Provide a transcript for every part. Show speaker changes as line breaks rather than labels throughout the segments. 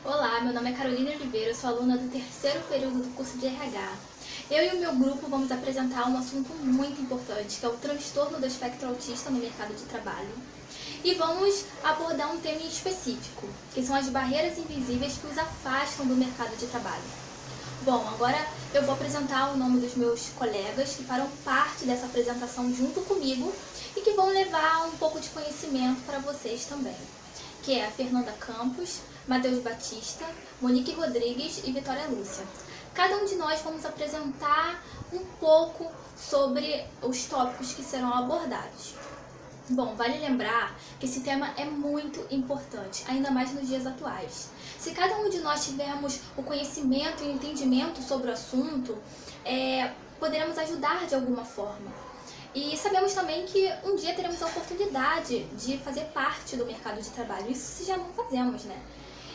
Olá, meu nome é Carolina Oliveira, eu sou aluna do terceiro período do curso de RH. Eu e o meu grupo vamos apresentar um assunto muito importante, que é o transtorno do espectro autista no mercado de trabalho. E vamos abordar um tema específico, que são as barreiras invisíveis que os afastam do mercado de trabalho. Bom, agora eu vou apresentar o nome dos meus colegas que farão parte dessa apresentação junto comigo e que vão levar um pouco de conhecimento para vocês também, que é a Fernanda Campos, Matheus Batista, Monique Rodrigues e Vitória Lúcia. Cada um de nós vamos apresentar um pouco sobre os tópicos que serão abordados. Bom, vale lembrar que esse tema é muito importante, ainda mais nos dias atuais. Se cada um de nós tivermos o conhecimento e o entendimento sobre o assunto, poderemos ajudar de alguma forma. E sabemos também que um dia teremos a oportunidade de fazer parte do mercado de trabalho. Isso se já não fazemos, né?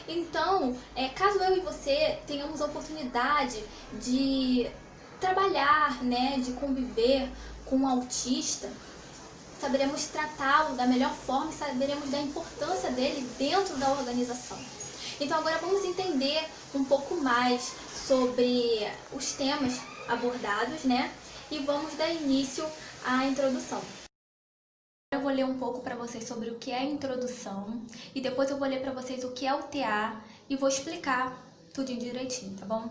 Então, caso eu e você tenhamos a oportunidade de trabalhar, né, de conviver com um autista, saberemos tratá-lo da melhor forma e saberemos da importância dele dentro da organização. Então agora vamos entender um pouco mais sobre os temas abordados, né? E vamos dar início à introdução. Eu vou ler um pouco para vocês sobre o que é a introdução e depois eu vou ler para vocês o que é o TA e vou explicar tudo direitinho, tá bom?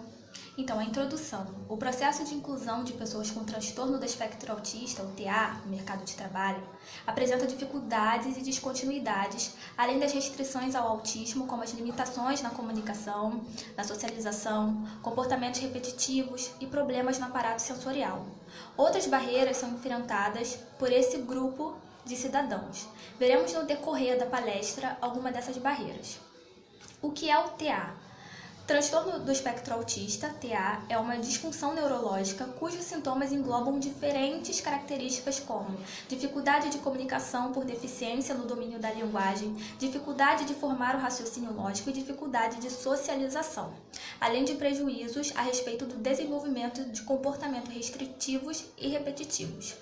Então, a introdução. O processo de inclusão de pessoas com transtorno do espectro autista, o TA, no mercado de trabalho, apresenta dificuldades e descontinuidades, além das restrições ao autismo, como as limitações na comunicação, na socialização, comportamentos repetitivos e problemas no aparato sensorial. Outras barreiras são enfrentadas por esse grupo de cidadãos. Veremos no decorrer da palestra alguma dessas barreiras. O que é o TA? Transtorno do espectro autista, TA, é uma disfunção neurológica cujos sintomas englobam diferentes características como dificuldade de comunicação por deficiência no domínio da linguagem, dificuldade de formar o raciocínio lógico e dificuldade de socialização, além de prejuízos a respeito do desenvolvimento de comportamentos restritivos e repetitivos.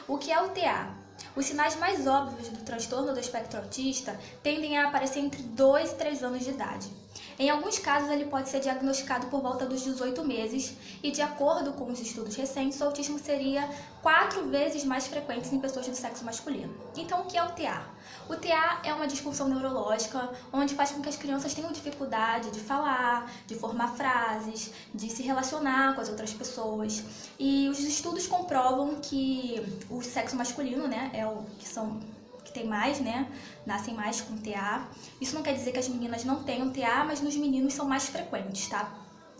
O que é o TA? Os sinais mais óbvios do transtorno do espectro autista tendem a aparecer entre 2 e 3 anos de idade. Em alguns casos, ele pode ser diagnosticado por volta dos 18 meses e, de acordo com os estudos recentes, o autismo seria 4 vezes mais frequente em pessoas do sexo masculino. Então, o que é o TA? O TA é uma disfunção neurológica onde faz com que as crianças tenham dificuldade de falar, de formar frases, de se relacionar com as outras pessoas. E os estudos comprovam que o sexo masculino, né, é o que tem mais, né? Nascem mais com TA. Isso não quer dizer que as meninas não tenham TA, mas nos meninos são mais frequentes, tá?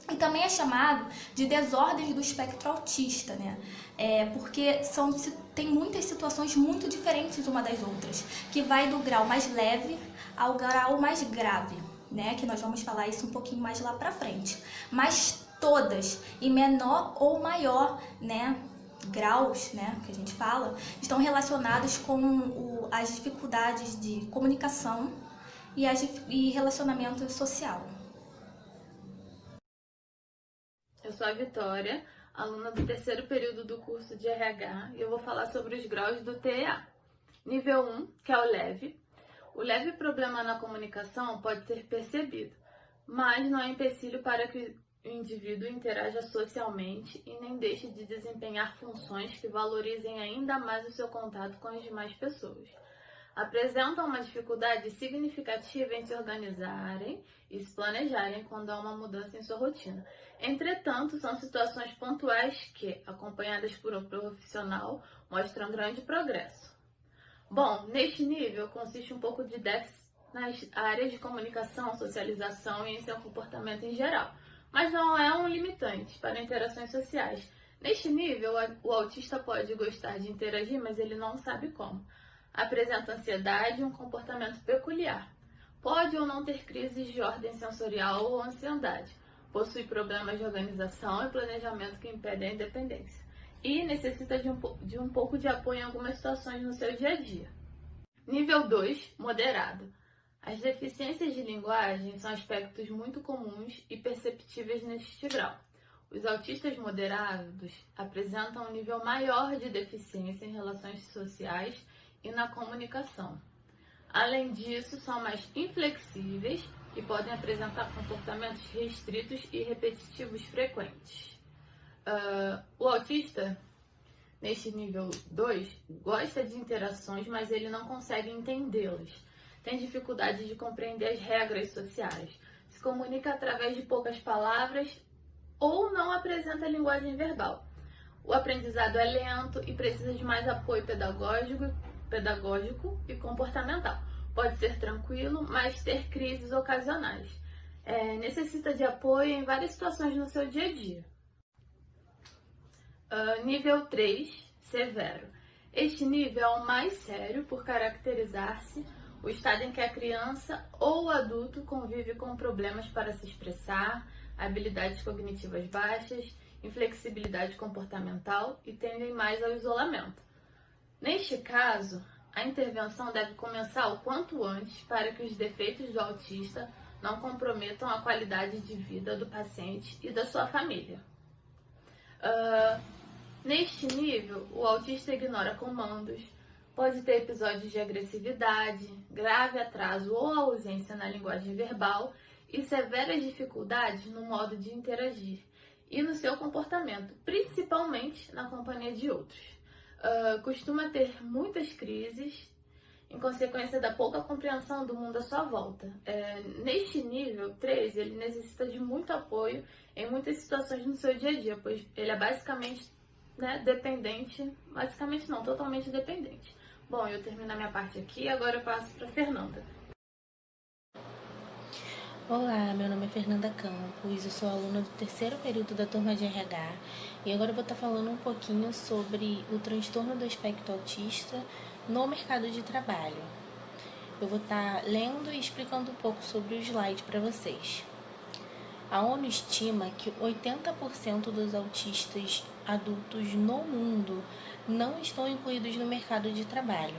E também é chamado de desordens do espectro autista, né? Porque tem muitas situações muito diferentes uma das outras, que vai do grau mais leve ao grau mais grave, né? Que nós vamos falar isso um pouquinho mais lá pra frente. Mas todas, em menor ou maior, né, graus, né, que a gente fala, estão relacionados com as dificuldades de comunicação e relacionamento social.
Eu sou a Vitória, aluna do terceiro período do curso de RH, e eu vou falar sobre os graus do TEA. Nível 1, que é o leve. O leve problema na comunicação pode ser percebido, mas não é empecilho para que o indivíduo interaja socialmente e nem deixe de desempenhar funções que valorizem ainda mais o seu contato com as demais pessoas. Apresentam uma dificuldade significativa em se organizarem e se planejarem quando há uma mudança em sua rotina. Entretanto, são situações pontuais que, acompanhadas por um profissional, mostram grande progresso. Bom, neste nível consiste um pouco de déficit nas áreas de comunicação, socialização e em seu comportamento em geral, mas não é um limitante para interações sociais. Neste nível, o autista pode gostar de interagir, mas ele não sabe como. Apresenta ansiedade e um comportamento peculiar. Pode ou não ter crises de ordem sensorial ou ansiedade. Possui problemas de organização e planejamento que impedem a independência. E necessita de um pouco de apoio em algumas situações no seu dia a dia. Nível 2, moderado. As deficiências de linguagem são aspectos muito comuns e perceptíveis neste grau. Os autistas moderados apresentam um nível maior de deficiência em relações sociais e na comunicação. Além disso, são mais inflexíveis e podem apresentar comportamentos restritos e repetitivos frequentes. O autista, neste nível 2, gosta de interações, mas ele não consegue entendê-las. Tem dificuldade de compreender as regras sociais. Se comunica através de poucas palavras ou não apresenta linguagem verbal. O aprendizado é lento e precisa de mais apoio pedagógico e comportamental. Pode ser tranquilo, mas ter crises ocasionais. Necessita de apoio em várias situações no seu dia a dia. Nível 3, severo. Este nível é o mais sério por caracterizar-se o estado em que a criança ou o adulto convive com problemas para se expressar, habilidades cognitivas baixas, inflexibilidade comportamental e tendem mais ao isolamento. Neste caso, a intervenção deve começar o quanto antes para que os defeitos do autista não comprometam a qualidade de vida do paciente e da sua família. Neste nível, o autista ignora comandos, pode ter episódios de agressividade, grave atraso ou ausência na linguagem verbal e severas dificuldades no modo de interagir e no seu comportamento, principalmente na companhia de outros. Costuma ter muitas crises em consequência da pouca compreensão do mundo à sua volta. Neste nível 3, ele necessita de muito apoio em muitas situações no seu dia a dia, pois ele é basicamente dependente, basicamente não, totalmente dependente. Bom, eu termino a minha parte aqui e agora eu passo para Fernanda.
Olá, meu nome é Fernanda Campos, eu sou aluna do terceiro período da turma de RH e agora eu vou estar falando um pouquinho sobre o transtorno do espectro autista no mercado de trabalho. Eu vou estar lendo e explicando um pouco sobre o slide para vocês. A ONU estima que 80% dos autistas adultos no mundo não estão incluídos no mercado de trabalho.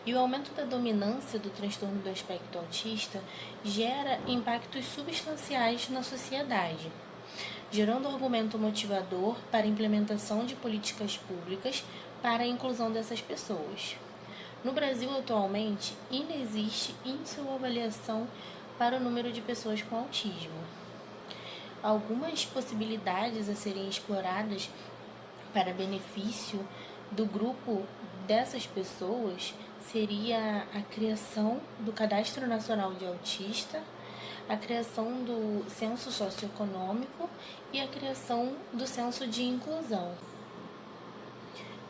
E o aumento da dominância do transtorno do espectro autista gera impactos substanciais na sociedade, gerando argumento motivador para a implementação de políticas públicas para a inclusão dessas pessoas. No Brasil, atualmente, inexiste índice ou avaliação para o número de pessoas com autismo. Algumas possibilidades a serem exploradas para benefício do grupo dessas pessoas seria a criação do Cadastro Nacional de Autista, a criação do Censo Socioeconômico e a criação do Censo de Inclusão.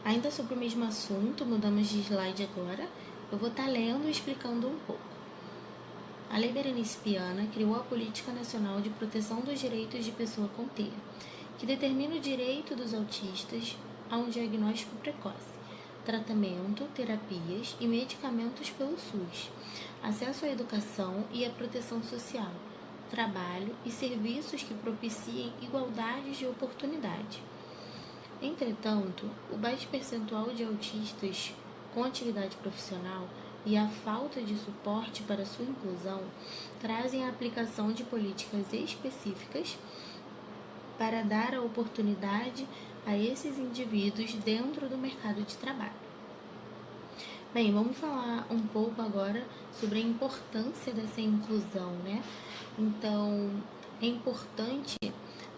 Ainda sobre o mesmo assunto, mudamos de slide agora, eu vou estar lendo e explicando um pouco. A Lei Berenice Viana criou a Política Nacional de Proteção dos Direitos de Pessoa com TEA, que determina o direito dos autistas a um diagnóstico precoce, tratamento, terapias e medicamentos pelo SUS, acesso à educação e à proteção social, trabalho e serviços que propiciem igualdade de oportunidade. Entretanto, o baixo percentual de autistas com atividade profissional e a falta de suporte para sua inclusão trazem a aplicação de políticas específicas para dar a oportunidade a esses indivíduos dentro do mercado de trabalho. Bem, vamos falar um pouco agora sobre a importância dessa inclusão, né? Então, é importante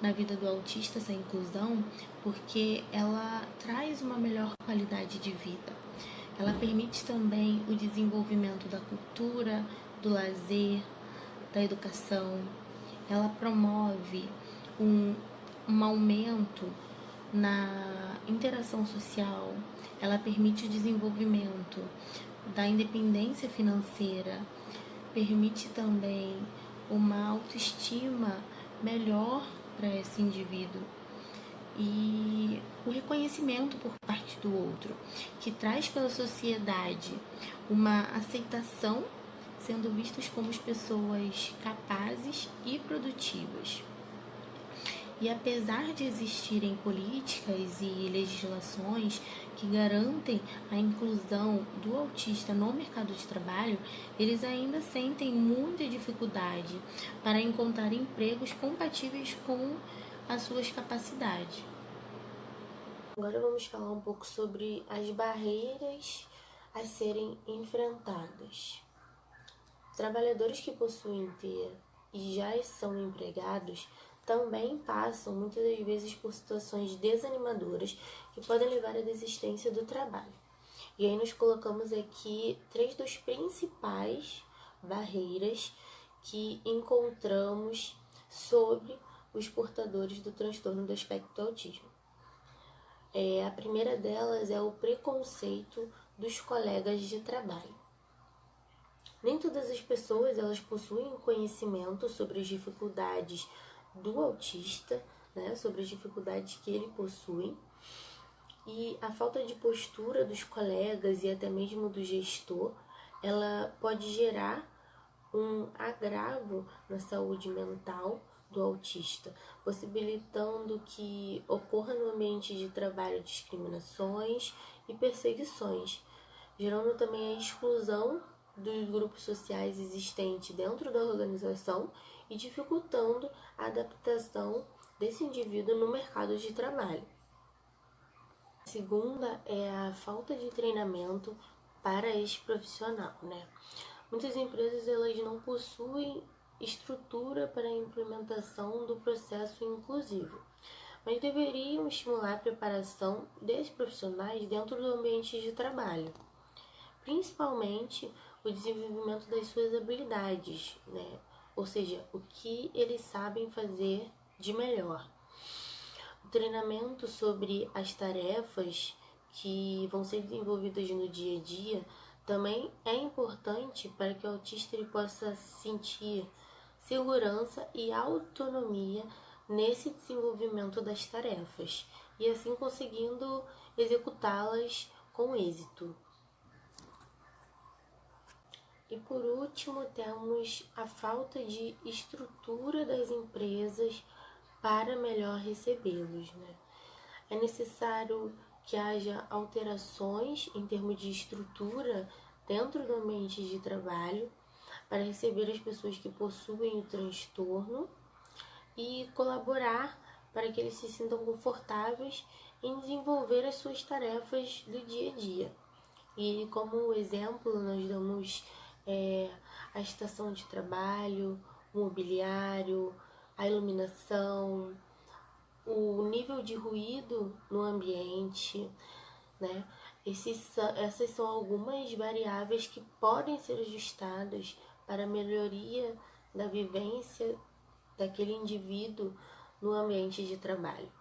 na vida do autista essa inclusão porque ela traz uma melhor qualidade de vida. Ela permite também o desenvolvimento da cultura, do lazer, da educação. Ela promove um aumento na interação social. Ela permite o desenvolvimento da independência financeira. Permite também uma autoestima melhor para esse indivíduo. E o reconhecimento por parte do outro, que traz pela sociedade uma aceitação, sendo vistos como pessoas capazes e produtivas. E apesar de existirem políticas e legislações que garantem a inclusão do autista no mercado de trabalho, eles ainda sentem muita dificuldade para encontrar empregos compatíveis com as suas capacidades. Agora vamos falar um pouco sobre as barreiras a serem enfrentadas. Trabalhadores que possuem TEA e já são empregados também passam muitas das vezes por situações desanimadoras que podem levar à desistência do trabalho. E aí nós colocamos aqui 3 dos principais barreiras que encontramos sobre os portadores do transtorno do espectro do autismo. A primeira delas é o preconceito dos colegas de trabalho. Nem todas as pessoas elas possuem conhecimento sobre as dificuldades do autista, né, sobre as dificuldades que ele possui, e a falta de postura dos colegas e até mesmo do gestor, ela pode gerar um agravo na saúde mental do autista, possibilitando que ocorra no ambiente de trabalho discriminações e perseguições, gerando também a exclusão dos grupos sociais existentes dentro da organização e dificultando a adaptação desse indivíduo no mercado de trabalho. A segunda é a falta de treinamento para esse profissional, né? Muitas empresas elas não possuem estrutura para a implementação do processo inclusivo, mas deveriam estimular a preparação desses profissionais dentro do ambiente de trabalho, principalmente o desenvolvimento das suas habilidades, né? Ou seja, o que eles sabem fazer de melhor. O treinamento sobre as tarefas que vão ser desenvolvidas no dia a dia também é importante para que o autista ele possa sentir segurança e autonomia nesse desenvolvimento das tarefas e assim conseguindo executá-las com êxito. E por último, temos a falta de estrutura das empresas para melhor recebê-los, né? É necessário que haja alterações em termos de estrutura dentro do ambiente de trabalho para receber as pessoas que possuem o transtorno e colaborar para que eles se sintam confortáveis em desenvolver as suas tarefas do dia a dia. E como exemplo, nós damos a estação de trabalho, o mobiliário, a iluminação, o nível de ruído no ambiente, né? Essas são algumas variáveis que podem ser ajustadas para a melhoria da vivência daquele indivíduo no ambiente de trabalho.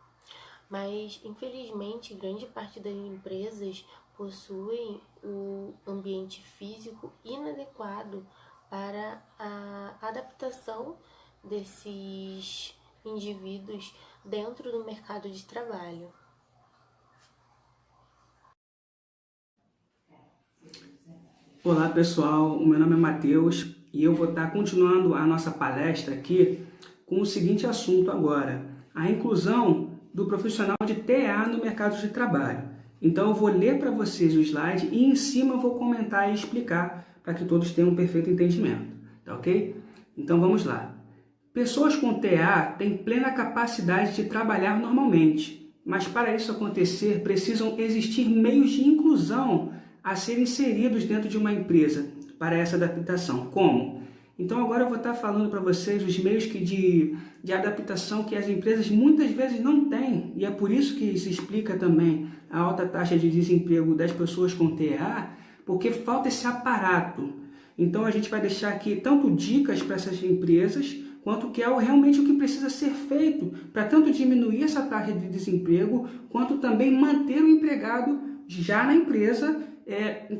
Mas, infelizmente, grande parte das empresas possuem o ambiente físico inadequado para a adaptação desses indivíduos dentro do mercado de trabalho.
Olá pessoal, o meu nome é Matheus e eu vou estar continuando a nossa palestra aqui com o seguinte assunto agora, a inclusão do profissional de TA no mercado de trabalho. Então eu vou ler para vocês o slide e em cima eu vou comentar e explicar para que todos tenham um perfeito entendimento, tá ok? Então vamos lá. Pessoas com TA têm plena capacidade de trabalhar normalmente, mas para isso acontecer precisam existir meios de inclusão a serem inseridos dentro de uma empresa para essa adaptação. Como? Então agora eu vou estar falando para vocês os meios de adaptação que as empresas muitas vezes não têm, e é por isso que se explica também a alta taxa de desemprego das pessoas com TA, porque falta esse aparato. Então a gente vai deixar aqui tanto dicas para essas empresas, quanto que é realmente o que precisa ser feito para tanto diminuir essa taxa de desemprego, quanto também manter o empregado já na empresa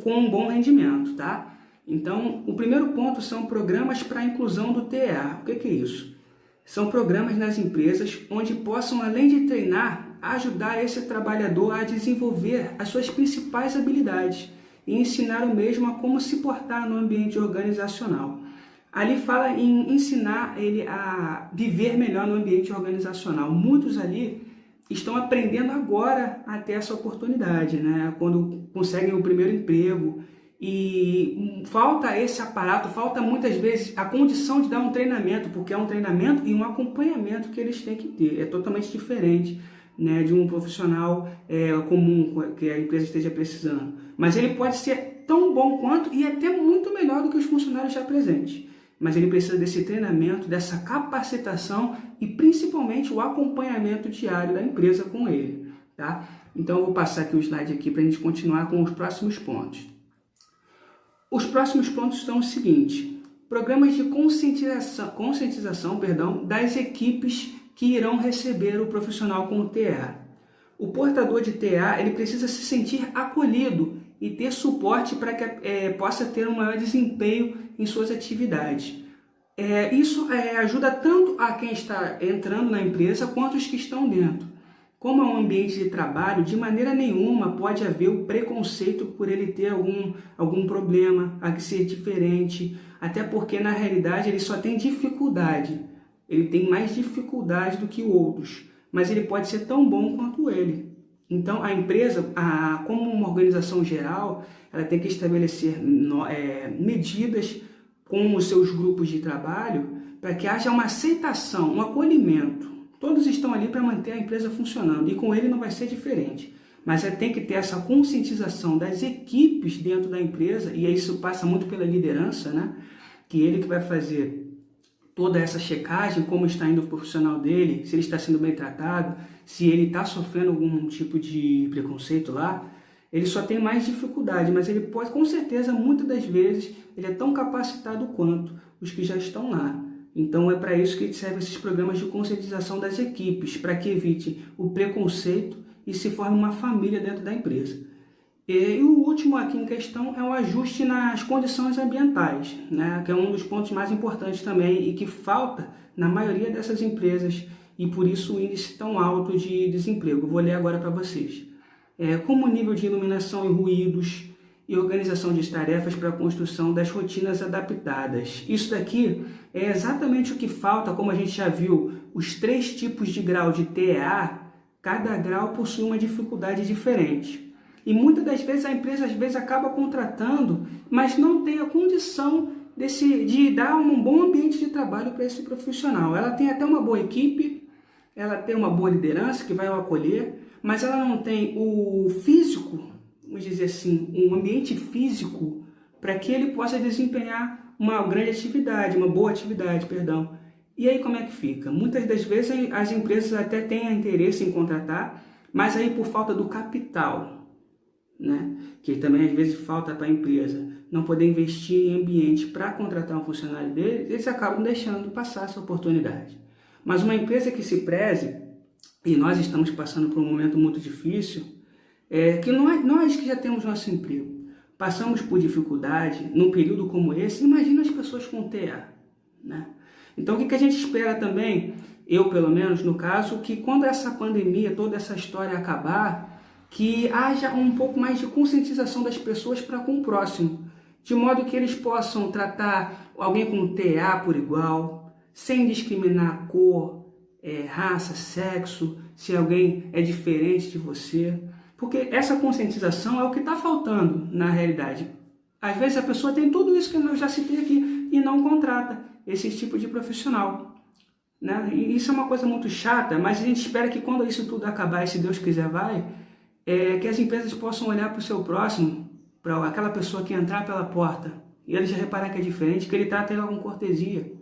com um bom rendimento, tá? Então, o primeiro ponto são programas para a inclusão do TA. O que é isso? São programas nas empresas onde possam, além de treinar, ajudar esse trabalhador a desenvolver as suas principais habilidades e ensinar o mesmo a como se portar no ambiente organizacional. Ali fala em ensinar ele a viver melhor no ambiente organizacional. Muitos ali estão aprendendo agora a ter essa oportunidade, né? Quando conseguem o primeiro emprego. E falta esse aparato, falta muitas vezes a condição de dar um treinamento, porque é um treinamento e um acompanhamento que eles têm que ter. É totalmente diferente, né, de um profissional comum que a empresa esteja precisando. Mas ele pode ser tão bom quanto e até muito melhor do que os funcionários já presentes. Mas ele precisa desse treinamento, dessa capacitação e principalmente o acompanhamento diário da empresa com ele, tá? Então eu vou passar aqui o slide aqui para a gente continuar com os próximos pontos. Os próximos pontos são os seguintes: programas de conscientização das equipes que irão receber o profissional com o TEA. O portador de TEA ele precisa se sentir acolhido e ter suporte para que possa ter um maior desempenho em suas atividades. Isso ajuda tanto a quem está entrando na empresa quanto os que estão dentro. Como é um ambiente de trabalho, de maneira nenhuma pode haver o preconceito por ele ter algum problema, a ser diferente, até porque na realidade ele só tem dificuldade, ele tem mais dificuldade do que outros, mas ele pode ser tão bom quanto ele. Então a empresa, como uma organização geral, ela tem que estabelecer medidas com os seus grupos de trabalho para que haja uma aceitação, um acolhimento. Todos estão ali para manter a empresa funcionando e com ele não vai ser diferente. Mas tem que ter essa conscientização das equipes dentro da empresa, e isso passa muito pela liderança, né? Que ele que vai fazer toda essa checagem, como está indo o profissional dele, se ele está sendo bem tratado, se ele está sofrendo algum tipo de preconceito lá. Ele só tem mais dificuldade, mas ele pode, com certeza, muitas das vezes, ele é tão capacitado quanto os que já estão lá. Então é para isso que servem esses programas de conscientização das equipes, para que evite o preconceito e se forme uma família dentro da empresa. E o último aqui em questão é o ajuste nas condições ambientais, né? Que é um dos pontos mais importantes também e que falta na maioria dessas empresas e por isso o índice tão alto de desemprego. Vou ler agora para vocês. Como o nível de iluminação e ruídos e organização de tarefas para a construção das rotinas adaptadas. Isso daqui é exatamente o que falta, como a gente já viu, os 3 tipos de grau de TEA, cada grau possui uma dificuldade diferente. E muitas das vezes a empresa acaba contratando, mas não tem a condição de dar um bom ambiente de trabalho para esse profissional. Ela tem até uma boa equipe, ela tem uma boa liderança que vai o acolher, mas ela não tem o físico, vamos dizer assim, um ambiente físico para que ele possa desempenhar uma grande atividade, uma boa atividade, perdão. E aí como é que fica? Muitas das vezes as empresas até têm interesse em contratar, mas aí por falta do capital, né? Que também às vezes falta para a empresa não poder investir em ambiente para contratar um funcionário dele, eles acabam deixando passar essa oportunidade. Mas uma empresa que se preze, e nós estamos passando por um momento muito difícil, que nós que já temos nosso emprego, passamos por dificuldade num período como esse, imagina as pessoas com TEA, né? Então o que a gente espera também, eu pelo menos no caso, que quando essa pandemia, toda essa história acabar, que haja um pouco mais de conscientização das pessoas para com o próximo, de modo que eles possam tratar alguém com TEA por igual, sem discriminar cor, raça, sexo, se alguém é diferente de você, porque essa conscientização é o que está faltando na realidade. Às vezes a pessoa tem tudo isso que eu já citei aqui e não contrata esse tipo de profissional, né? E isso é uma coisa muito chata, mas a gente espera que quando isso tudo acabar, e se Deus quiser vai, que as empresas possam olhar para o seu próximo, para aquela pessoa que entrar pela porta, e ele já reparar que é diferente, que ele trata ele com cortesia,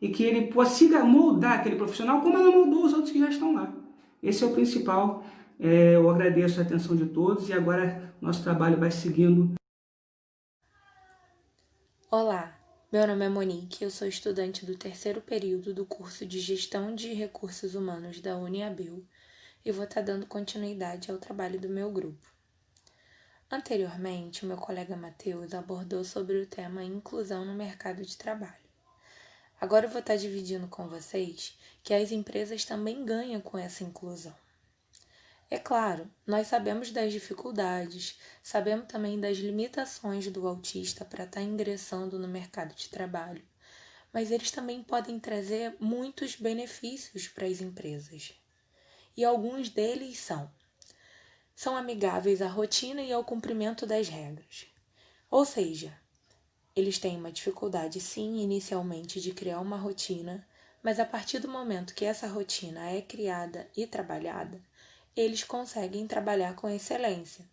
e que ele consiga moldar aquele profissional como ela moldou os outros que já estão lá. Esse é o principal. Eu agradeço a atenção de todos e agora nosso trabalho vai seguindo.
Olá, meu nome é Monique, eu sou estudante do 3º período do curso de Gestão de Recursos Humanos da UniAbil e vou estar dando continuidade ao trabalho do meu grupo. Anteriormente, o meu colega Matheus abordou sobre o tema inclusão no mercado de trabalho. Agora eu vou estar dividindo com vocês que as empresas também ganham com essa inclusão. É claro, nós sabemos das dificuldades, sabemos também das limitações do autista para estar ingressando no mercado de trabalho, mas eles também podem trazer muitos benefícios para as empresas. E alguns deles são amigáveis à rotina e ao cumprimento das regras. Ou seja, eles têm uma dificuldade, sim, inicialmente de criar uma rotina, mas a partir do momento que essa rotina é criada e trabalhada, eles conseguem trabalhar com excelência.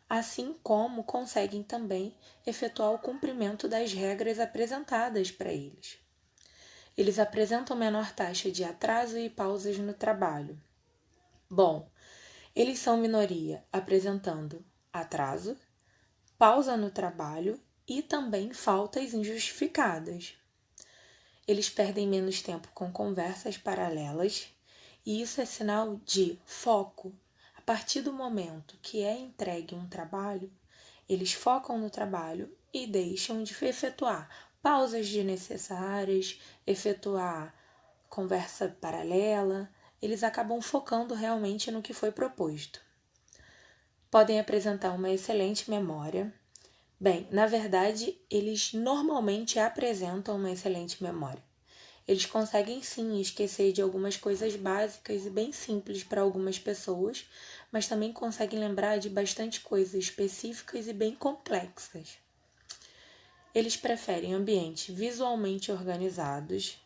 assim como conseguem também efetuar o cumprimento das regras apresentadas para eles. Eles apresentam menor taxa de atraso e pausas no trabalho. Bom, eles são minoria apresentando atraso, pausa no trabalho e também faltas injustificadas. Eles perdem menos tempo com conversas paralelas e isso é sinal de foco. A partir do momento que é entregue um trabalho, eles focam no trabalho e deixam de efetuar pausas desnecessárias, efetuar conversa paralela, eles acabam focando realmente no que foi proposto. Podem apresentar uma excelente memória. Bem, na verdade, eles normalmente apresentam uma excelente memória. Eles conseguem sim esquecer de algumas coisas básicas e bem simples para algumas pessoas, mas também conseguem lembrar de bastante coisas específicas e bem complexas. Eles preferem ambientes visualmente organizados.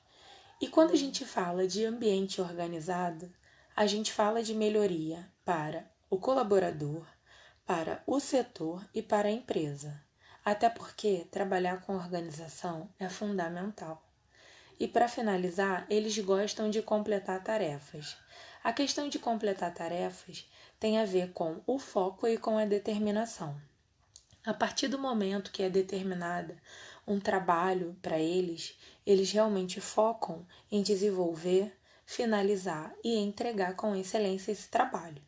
E quando a gente fala de ambiente organizado, a gente fala de melhoria para o colaborador, para o setor e para a empresa. Até porque trabalhar com organização é fundamental. E para finalizar, eles gostam de completar tarefas. A questão de completar tarefas tem a ver com o foco e com a determinação. A partir do momento que é determinada um trabalho para eles, eles realmente focam em desenvolver, finalizar e entregar com excelência esse trabalho.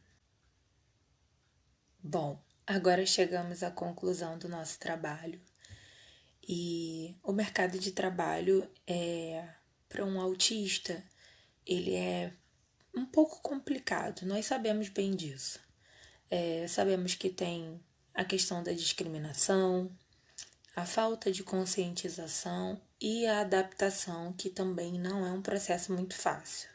Bom, agora chegamos à conclusão do nosso trabalho. E o mercado de trabalho para um autista, ele é um pouco complicado, nós sabemos bem disso. Sabemos que tem a questão da discriminação, a falta de conscientização e a adaptação, que também não é um processo muito fácil.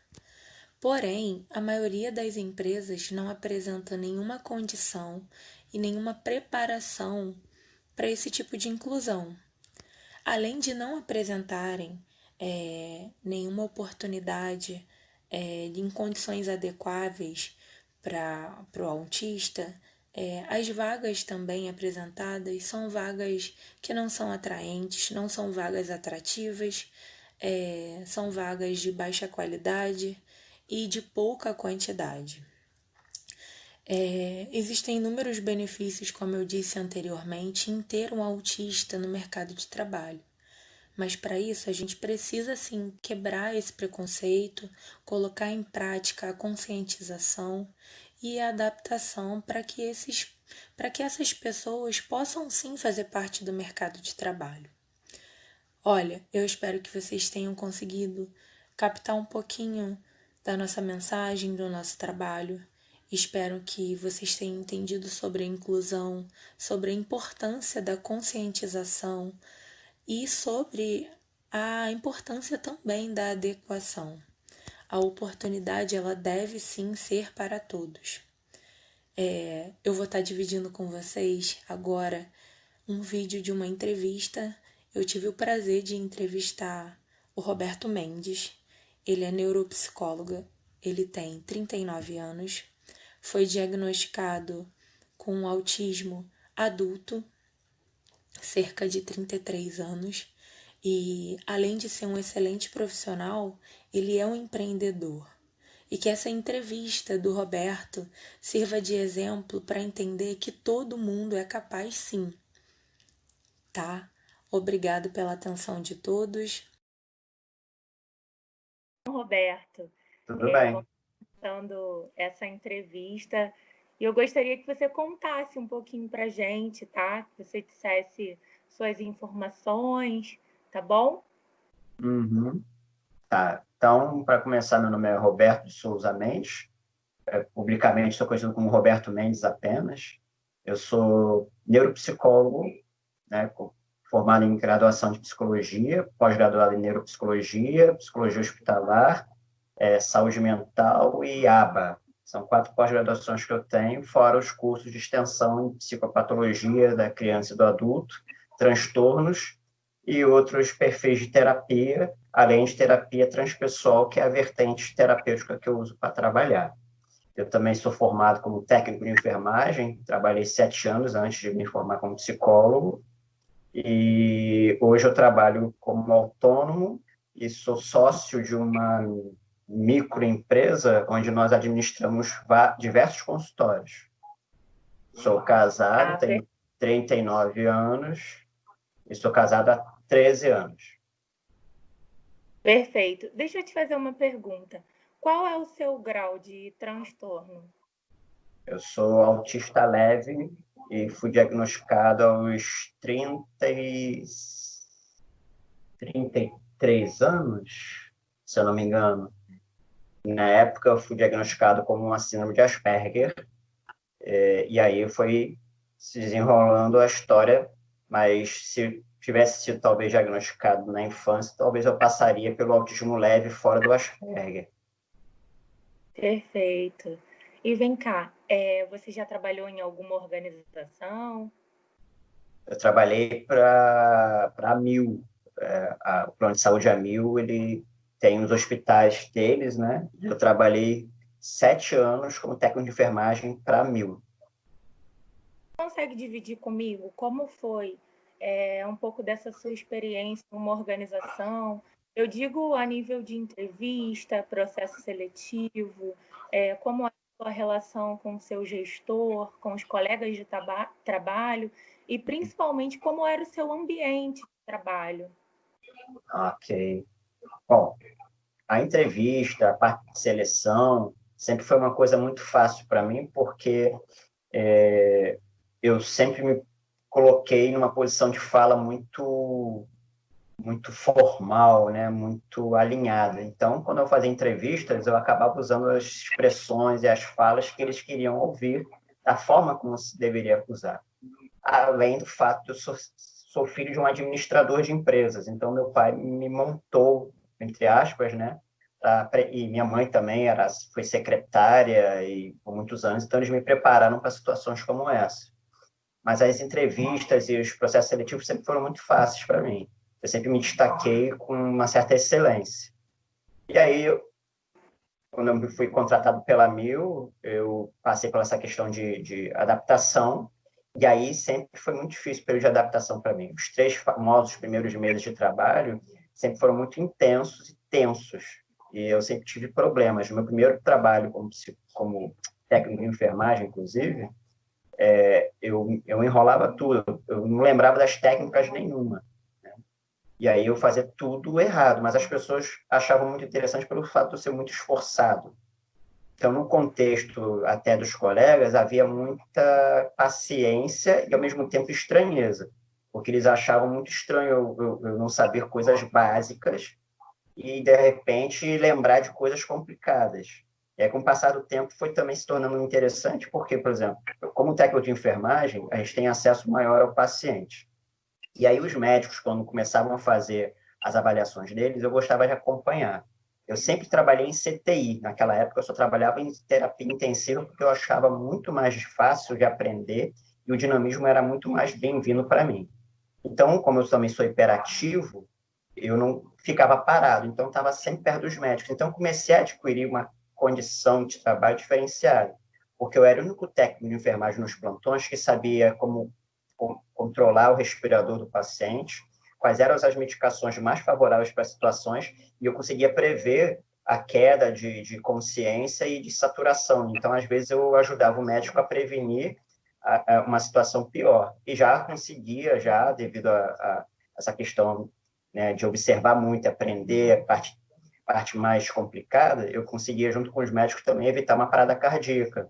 Porém, a maioria das empresas não apresenta nenhuma condição e nenhuma preparação para esse tipo de inclusão. Além de não apresentarem nenhuma oportunidade em condições adequáveis para o autista, as vagas também apresentadas são vagas que não são atraentes, não são vagas atrativas, são vagas de baixa qualidade e de pouca quantidade. Existem inúmeros benefícios, como eu disse anteriormente, em ter um autista no mercado de trabalho. Mas para isso a gente precisa sim quebrar esse preconceito, colocar em prática a conscientização e a adaptação para que essas pessoas possam sim fazer parte do mercado de trabalho. Olha, eu espero que vocês tenham conseguido captar um pouquinho da nossa mensagem, do nosso trabalho. Espero que vocês tenham entendido sobre a inclusão, sobre a importância da conscientização e sobre a importância também da adequação. A oportunidade, ela deve sim ser para todos. Eu vou estar dividindo com vocês agora um vídeo de uma entrevista. Eu tive o prazer de entrevistar o Roberto Mendes. Ele é neuropsicólogo, ele tem 39 anos, foi diagnosticado com autismo adulto, cerca de 33 anos, e além de ser um excelente profissional, ele é um empreendedor. E que essa entrevista do Roberto sirva de exemplo para entender que todo mundo é capaz sim, tá? Obrigado pela atenção de todos.
Roberto,
Tudo bem.
contando essa entrevista, e eu gostaria que você contasse um pouquinho para a gente, tá? Que você dissesse suas informações, tá bom?
Uhum. Tá. Então, para começar, meu nome é Roberto de Souza Mendes. Publicamente, sou conhecido como Roberto Mendes apenas. Eu sou neuropsicólogo, né, formado em graduação de psicologia, pós-graduado em neuropsicologia, psicologia hospitalar, saúde mental e ABA. São 4 pós-graduações que eu tenho, fora os cursos de extensão em psicopatologia da criança e do adulto, transtornos e outros perfis de terapia, além de terapia transpessoal, que é a vertente terapêutica que eu uso para trabalhar. Eu também sou formado como técnico de enfermagem, trabalhei 7 anos antes de me formar como psicólogo, e hoje eu trabalho como autônomo e sou sócio de uma microempresa onde nós administramos diversos consultórios. Sou casado, tenho 39 anos e sou casado há 13 anos.
Perfeito. Deixa eu te fazer uma pergunta. Qual é o seu grau de transtorno?
Eu sou autista leve e fui diagnosticado aos 33 anos, se eu não me engano. Na época, eu fui diagnosticado como uma síndrome de Asperger, e aí foi se desenrolando a história, mas se tivesse sido talvez diagnosticado na infância, talvez eu passaria pelo autismo leve fora do Asperger.
Perfeito. E vem cá, você já trabalhou em alguma organização?
Eu trabalhei para a Mil, o plano de saúde Amil, ele tem os hospitais deles, né? Eu trabalhei 7 anos como técnico de enfermagem para a Mil.
Consegue dividir comigo como foi um pouco dessa sua experiência em uma organização? Eu digo a nível de entrevista, processo seletivo, como é a sua relação com o seu gestor, com os colegas de trabalho e principalmente como era o seu ambiente de trabalho.
Ok. Bom, a entrevista, a parte de seleção, sempre foi uma coisa muito fácil para mim, porque eu sempre me coloquei numa posição de fala muito formal, né? Muito alinhada. Então, quando eu fazia entrevistas, eu acabava usando as expressões e as falas que eles queriam ouvir, da forma como se deveria usar. Além do fato de eu sou filho de um administrador de empresas, então meu pai me montou, entre aspas, né? E minha mãe também foi secretária e por muitos anos, então eles me prepararam para situações como essa. Mas as entrevistas e os processos seletivos sempre foram muito fáceis para mim. Eu sempre me destaquei com uma certa excelência. E aí, quando eu fui contratado pela Mil, eu passei por essa questão de adaptação, e aí sempre foi muito difícil o período de adaptação para mim. Os 3 famosos primeiros meses de trabalho sempre foram muito intensos e tensos, e eu sempre tive problemas. No meu primeiro trabalho como técnico de enfermagem, inclusive, eu enrolava tudo, eu não lembrava das técnicas nenhuma. Né? E aí eu fazia tudo errado, mas as pessoas achavam muito interessante pelo fato de eu ser muito esforçado. Então, no contexto até dos colegas, havia muita paciência e, ao mesmo tempo, estranheza, porque eles achavam muito estranho eu não saber coisas básicas e, de repente, lembrar de coisas complicadas. E aí, com o passar do tempo, foi também se tornando interessante, porque, por exemplo, como técnico de enfermagem, a gente tem acesso maior ao paciente. E aí, os médicos, quando começavam a fazer as avaliações deles, eu gostava de acompanhar. Eu sempre trabalhei em CTI. Naquela época, eu só trabalhava em terapia intensiva, porque eu achava muito mais fácil de aprender e o dinamismo era muito mais bem-vindo para mim. Então, como eu também sou hiperativo, eu não ficava parado, então estava sempre perto dos médicos. Então, comecei a adquirir uma condição de trabalho diferenciada, porque eu era o único técnico de enfermagem nos plantões que sabia como controlar o respirador do paciente, quais eram as medicações mais favoráveis para as situações, e eu conseguia prever a queda de consciência e de saturação. Então, às vezes, eu ajudava o médico a prevenir uma situação pior. E já conseguia, devido a essa questão, né, de observar muito, aprender a parte mais complicada, eu conseguia, junto com os médicos, também evitar uma parada cardíaca.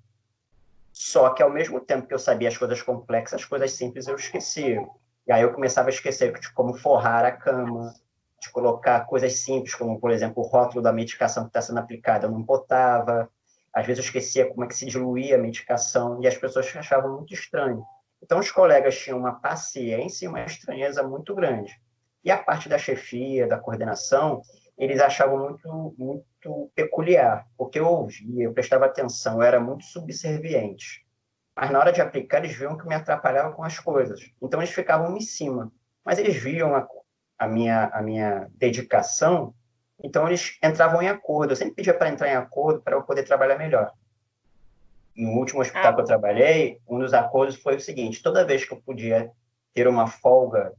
Só que, ao mesmo tempo que eu sabia as coisas complexas, as coisas simples eu esquecia. E aí eu começava a esquecer de como forrar a cama, de colocar coisas simples, como, por exemplo, o rótulo da medicação que está sendo aplicada, eu não botava. Às vezes eu esquecia como é que se diluía a medicação, e as pessoas achavam muito estranho. Então, os colegas tinham uma paciência e uma estranheza muito grande. E a parte da chefia, da coordenação, eles achavam muito peculiar, porque eu ouvia, eu prestava atenção, eu era muito subserviente. Mas na hora de aplicar, eles viam que me atrapalhava com as coisas. Então, eles ficavam em cima. Mas eles viam a minha dedicação, então eles entravam em acordo. Eu sempre pedia para entrar em acordo para eu poder trabalhar melhor. no último hospital que eu trabalhei, um dos acordos foi o seguinte: toda vez que eu podia ter uma folga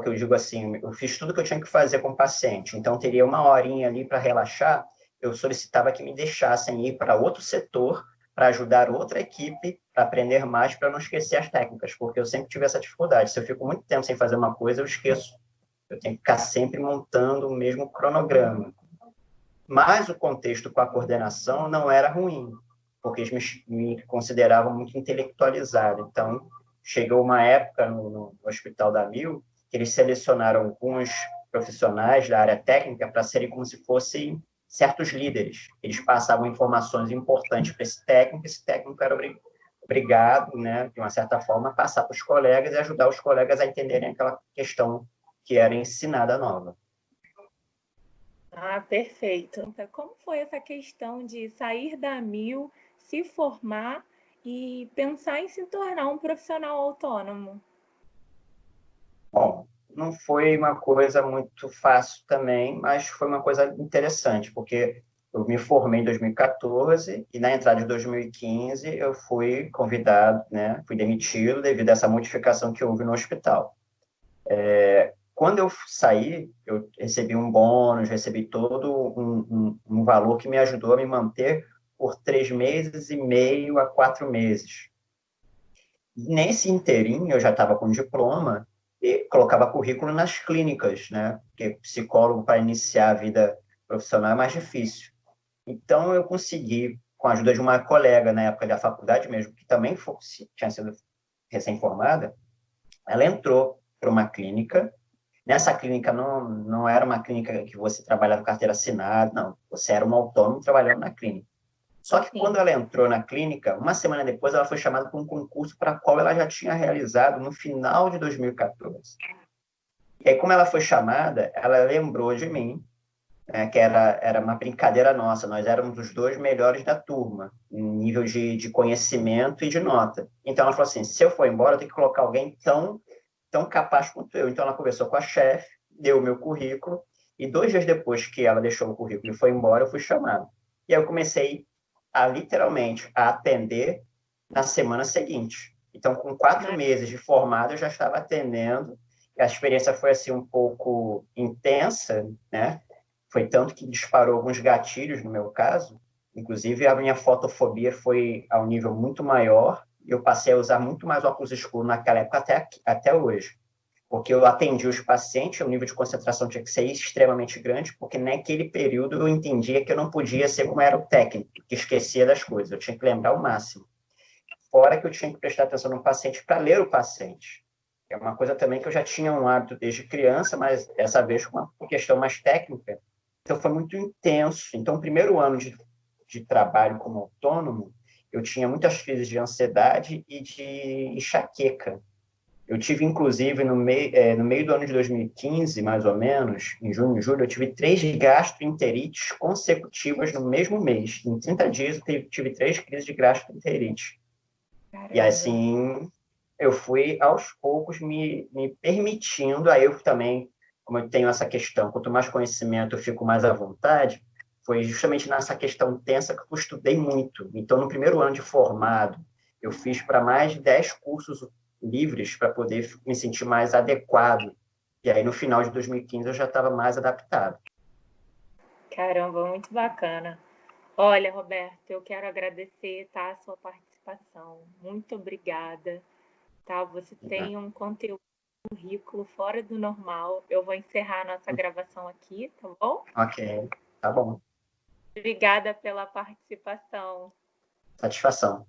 que eu digo assim, eu fiz tudo que eu tinha que fazer com o paciente, então teria uma horinha ali para relaxar, eu solicitava que me deixassem ir para outro setor, para ajudar outra equipe, para aprender mais, para não esquecer as técnicas, porque eu sempre tive essa dificuldade. Se eu fico muito tempo sem fazer uma coisa, eu esqueço. Eu tenho que ficar sempre montando o mesmo cronograma. Mas o contexto com a coordenação não era ruim, porque eles me consideravam muito intelectualizado. Então, chegou uma época no Hospital da Mil que eles selecionaram alguns profissionais da área técnica para serem como se fossem certos líderes. Eles passavam informações importantes para esse técnico era obrigado, né, de uma certa forma, a passar para os colegas e ajudar os colegas a entenderem aquela questão que era ensinada nova.
Ah, perfeito. Então, como foi essa questão de sair da Mil, se formar e pensar em se tornar um profissional autônomo?
Bom, não foi uma coisa muito fácil também, mas foi uma coisa interessante, porque eu me formei em 2014 e na entrada de 2015 eu fui convidado, né, fui demitido devido a essa modificação que houve no hospital. Quando eu saí, eu recebi um bônus, recebi todo um valor que me ajudou a me manter por 3 meses e meio a 4 meses. Nesse inteirinho, eu já estava com diploma e colocava currículo nas clínicas, né? Porque psicólogo, para iniciar a vida profissional, é mais difícil. Então, eu consegui, com a ajuda de uma colega na época da faculdade mesmo, que também tinha sido recém-formada, ela entrou para uma clínica. Nessa clínica não era uma clínica que você trabalhava com carteira assinada, não. Você era um autônomo trabalhando na clínica. Só que quando ela entrou na clínica, uma semana depois, ela foi chamada para um concurso para o qual ela já tinha realizado no final de 2014. E aí, como ela foi chamada, ela lembrou de mim, né, que era uma brincadeira nossa. Nós éramos os 2 melhores da turma, em nível de conhecimento e de nota. Então, ela falou assim, se eu for embora, eu tenho que colocar alguém tão capaz quanto eu. Então, ela conversou com a chefe, deu o meu currículo, e 2 dias depois que ela deixou o currículo e foi embora, eu fui chamado. E aí eu comecei literalmente, a atender na semana seguinte. Então, com 4 meses de formado, eu já estava atendendo. A experiência foi, assim, um pouco intensa, né? Foi tanto que disparou alguns gatilhos no meu caso. Inclusive, a minha fotofobia foi a um nível muito maior. E eu passei a usar muito mais óculos escuros naquela época até hoje. Porque eu atendi os pacientes, o nível de concentração tinha que ser extremamente grande, porque naquele período eu entendia que eu não podia ser como era o técnico, que esquecia das coisas, eu tinha que lembrar o máximo. Fora que eu tinha que prestar atenção no paciente para ler o paciente. É uma coisa também que eu já tinha um hábito desde criança, mas dessa vez com uma questão mais técnica. Então foi muito intenso. Então, o primeiro ano de trabalho como autônomo, eu tinha muitas crises de ansiedade e de enxaqueca. Eu tive, inclusive, no meio do ano de 2015, mais ou menos, em junho e julho, eu tive 3 gastroenterites consecutivas no mesmo mês. Em 30 dias, eu tive 3 crises de gastroenterite.
Caramba.
E, assim, eu fui, aos poucos, me permitindo, aí eu também, como eu tenho essa questão, quanto mais conhecimento eu fico mais à vontade, foi justamente nessa questão tensa que eu estudei muito. Então, no primeiro ano de formado, eu fiz para mais de 10 cursos livres para poder me sentir mais adequado. E aí, no final de 2015, eu já estava mais adaptado.
Caramba, muito bacana. Olha, Roberto, eu quero agradecer, tá, a sua participação. Muito obrigada. Tá? Você tem um conteúdo currículo fora do normal. Eu vou encerrar a nossa gravação aqui, tá bom?
Ok, tá bom.
Obrigada pela participação.
Satisfação.